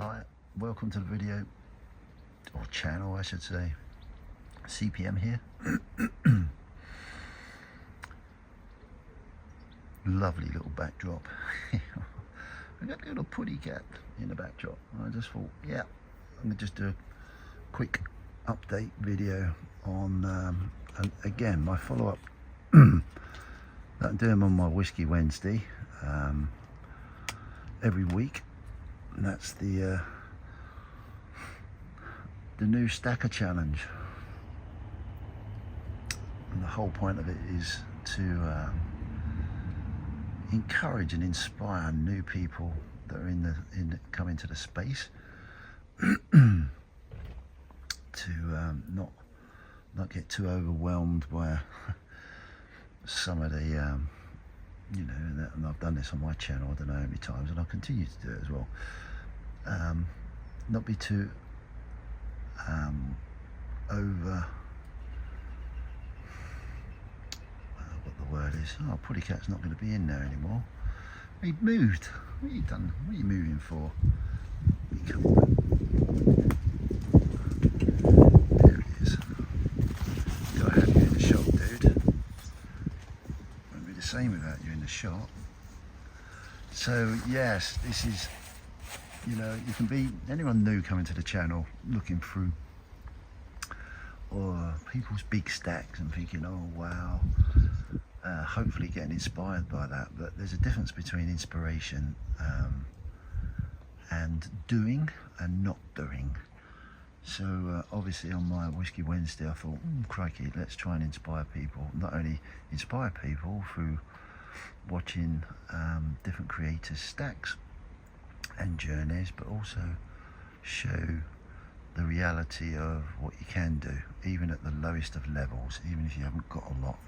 Hi, welcome to the video, or channel I should say. CPM here. Lovely little backdrop. I got a little putty cat in the backdrop. I just thought, yeah, I'm gonna just do a quick update video on, and again, my follow-up that I'm doing on my Whiskey Wednesday every week. And that's the new stacker challenge, and the whole point of it is to encourage and inspire new people that are come into the space to not get too overwhelmed by some of the you know, and I've done this on my channel I don't know how many times, and I'll continue to do it as well. Not be too over what the word is. Oh, Puttycat's not going to be in there anymore. He moved. What have you done? What are you moving for? There he is. Gotta have you in the shot, dude. Won't be the same without you in the shot. So yes, this is, you know, you can be anyone new coming to the channel looking through or people's big stacks and thinking, oh wow, hopefully getting inspired by that. But there's a difference between inspiration and doing and not doing. So obviously on my Whiskey Wednesday I thought, crikey, let's try and inspire people. Not only inspire people through watching different creators' stacks and journeys, but also show the reality of what you can do, even at the lowest of levels, even if you haven't got a lot.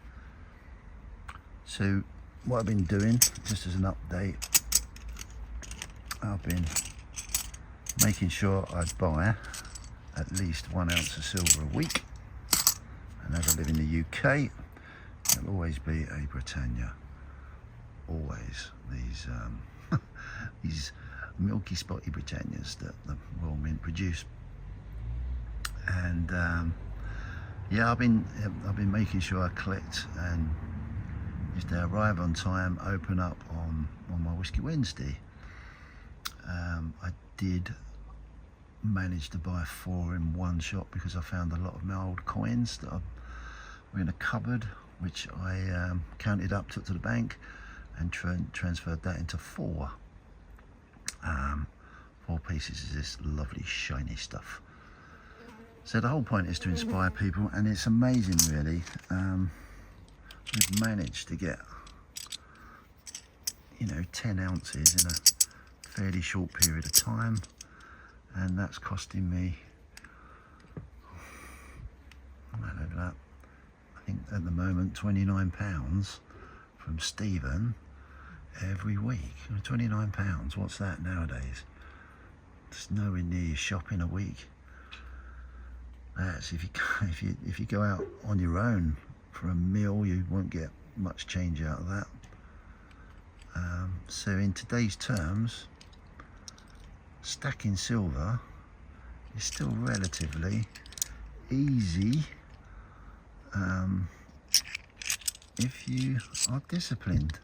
So what I've been doing, just as an update, I've been making sure I buy at least 1 ounce of silver a week, and as I live in the UK, it'll always be a Britannia. Always these these milky spotty Britannias that the Royal Mint produce. And yeah, I've been making sure I collect, and if they arrive on time, open up on my Whiskey Wednesday. I did manage to buy 4 in one shot because I found a lot of my old coins that were in a cupboard, which I counted up, took to the bank, and transferred that into 4 pieces of this lovely shiny stuff. So the whole point is to inspire people, and it's amazing really. We've managed to get, you know, 10 ounces in a fairly short period of time, and that's costing me, I think at the moment £29 from Stephen every week. £29, what's that nowadays? It's nowhere near your shopping a week. That's if you go out on your own for a meal, you won't get much change out of that. So in today's terms, stacking silver is still relatively easy if you are disciplined,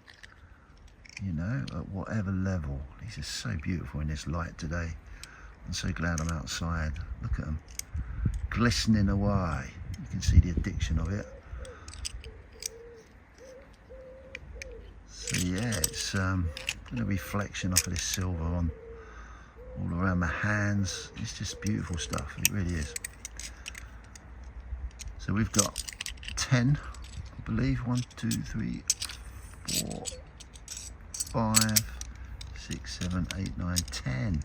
you know, at whatever level. These are so beautiful in this light today. I'm so glad I'm outside. Look at them glistening away. You can see the addiction of it. So yeah, it's a reflection off of this silver on all around my hands. It's just beautiful stuff, it really is. So we've got 10, I believe. 1, 2, 3, 4, 5, 6, 7, 8, 9, 10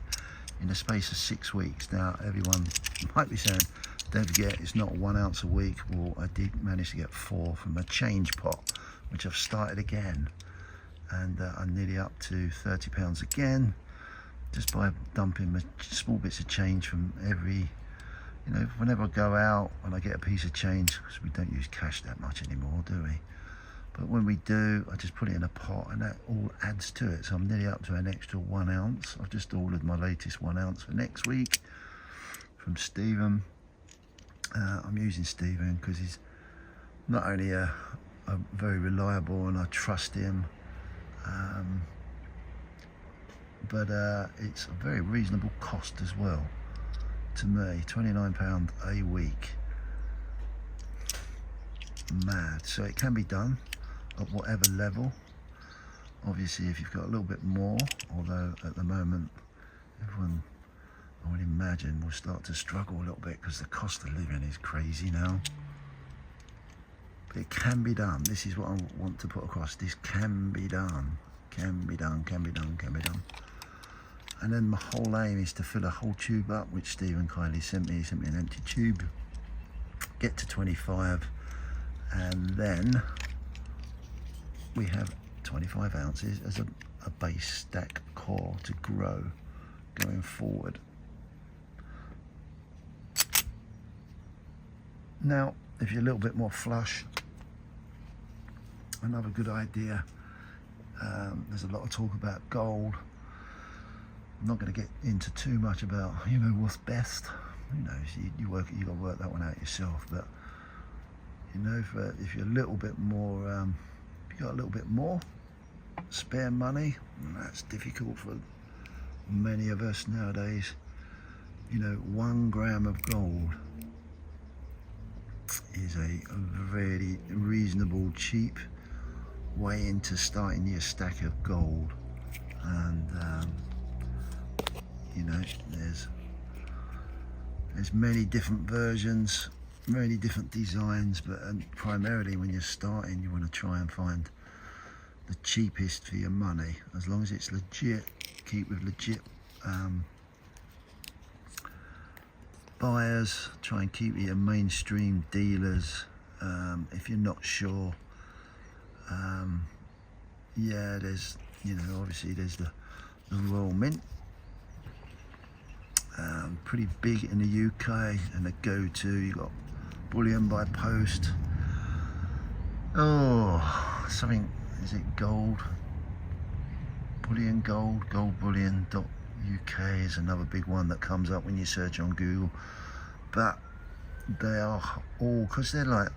in the space of 6 weeks. Now everyone might be saying, don't forget, it's not 1 ounce a week. Well, I did manage to get 4 from a change pot, which I've started again, and I'm nearly up to £30 again, just by dumping small bits of change from every, you know, whenever I go out and I get a piece of change, because we don't use cash that much anymore, do we? But when we do, I just put it in a pot and that all adds to it. So I'm nearly up to an extra 1 ounce. I've just ordered my latest 1 ounce for next week from Stephen. I'm using Stephen because he's not only a very reliable and I trust him, but it's a very reasonable cost as well to me. £29 a week. Mad. So it can be done at whatever level. Obviously if you've got a little bit more, although at the moment everyone, I would imagine, will start to struggle a little bit because the cost of living is crazy now. But it can be done. This is what I want to put across. This can be done. Can be done, can be done, can be done. And then my whole aim is to fill a whole tube up, which Stephen kindly sent me. He sent me an empty tube. Get to 25, and then we have 25 ounces as a base stack core to grow going forward. Now, if you're a little bit more flush, another good idea, there's a lot of talk about gold. I'm not going to get into too much about, you know, what's best. You know, you got to work that one out yourself. But you know, if you're a little bit more, if you got a little bit more spare money, and that's difficult for many of us nowadays. You know, 1 gram of gold is a very reasonable, cheap way into starting your stack of gold. And you know, there's many different versions, many different designs, but primarily when you're starting, you want to try and find the cheapest for your money, as long as it's legit. Keep with legit buyers. Try and keep your mainstream dealers. If you're not sure, yeah, there's, you know, obviously there's the Royal Mint, pretty big in the UK, and the go-to. You got bullion by post. Oh, something, is it gold? Bullion gold, goldbullion.uk is another big one that comes up when you search on Google. But they are all, because they're like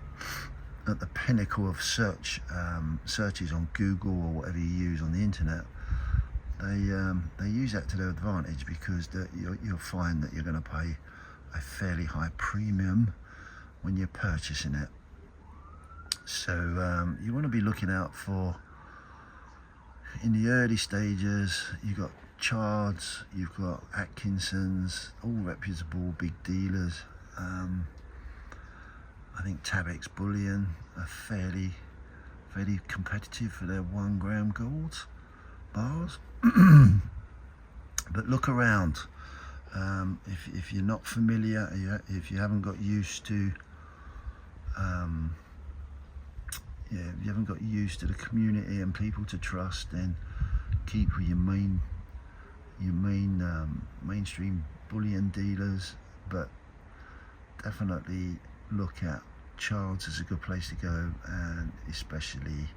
at the pinnacle of searches on Google or whatever you use on the internet. They use that to their advantage, because you'll find that you're going to pay a fairly high premium when you're purchasing it. So you want to be looking out for, in the early stages, you've got Chards, you've got Atkinson's, all reputable big dealers. I think Tabix Bullion are fairly competitive for their 1 gram gold bars. But look around. If you're not familiar, if you haven't got used to, if you haven't got used to the community and people to trust, then keep with your mainstream bullion dealers. But definitely look at Charles as a good place to go, and especially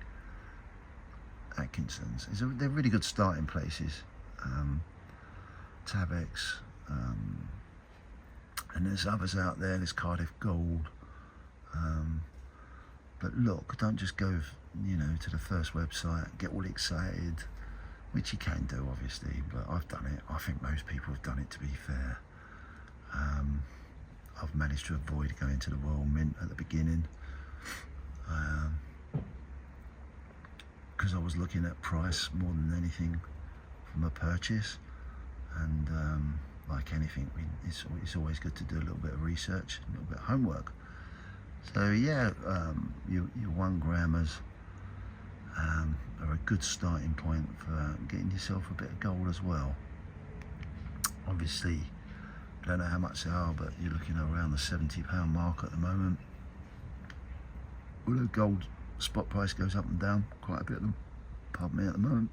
Atkinson's. They're really good starting places. Tabex, and there's others out there. There's Cardiff Gold. But look, don't just go, you know, to the first website, get all excited, which you can do, obviously. But I've done it. I think most people have done it, to be fair. I've managed to avoid going to the Royal Mint at the beginning, because I was looking at price more than anything from a purchase. And like anything, it's always good to do a little bit of research, a little bit of homework. So yeah, your 1 grammers are a good starting point for getting yourself a bit of gold as well. Obviously, I don't know how much they are, but you're looking around the £70 mark at the moment. Although gold spot price goes up and down quite a bit, pardon me, at the moment.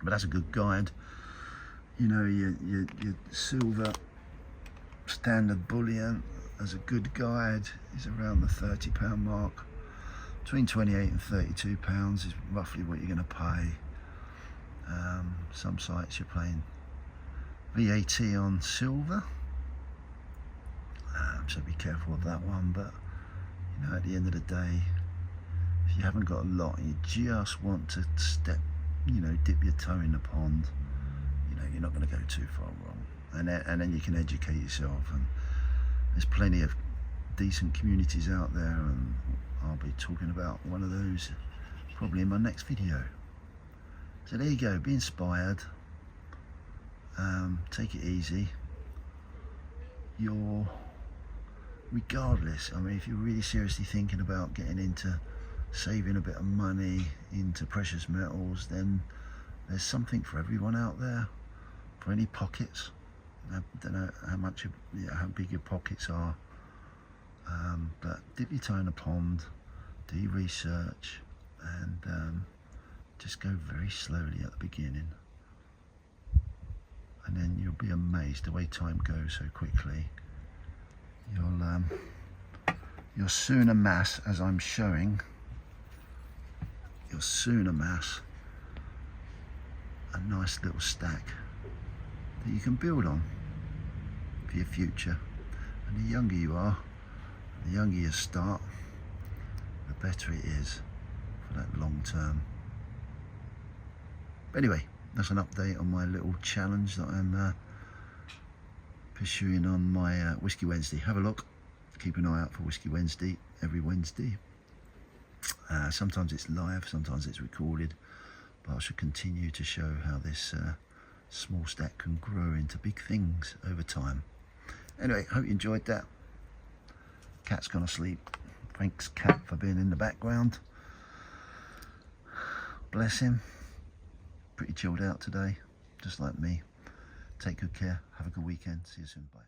But that's a good guide. You know, your silver standard bullion as a good guide is around the £30 mark. between 28 and 32 pounds is roughly what you're going to pay. Some sites you're paying VAT on silver, so be careful of that one. But you know, at the end of the day, if you haven't got a lot and you just want to dip your toe in the pond, you know, you're not going to go too far wrong. And then you can educate yourself, and there's plenty of decent communities out there, and I'll be talking about one of those probably in my next video. So there you go, be inspired, take it easy. Regardless, I mean, if you're really seriously thinking about getting into saving a bit of money into precious metals, then there's something for everyone out there, for any pockets. I don't know how big your pockets are, but dip your toe in a pond, do your research, and just go very slowly at the beginning, and then you'll be amazed the way time goes so quickly. You'll soon amass, as I'm showing, you'll soon amass a nice little stack that you can build on for your future. And the younger you are, the younger you start, the better it is for that long term. But anyway, that's an update on my little challenge that I'm pursuing on my Whiskey Wednesday. Have a look, keep an eye out for Whiskey Wednesday every Wednesday. Sometimes it's live, sometimes it's recorded, but I should continue to show how this small stack can grow into big things over time. Anyway, hope you enjoyed that. Cat's gone to sleep. Thanks, Cat, for being in the background. Bless him. Pretty chilled out today, just like me. Take good care. Have a good weekend. See you soon. Bye.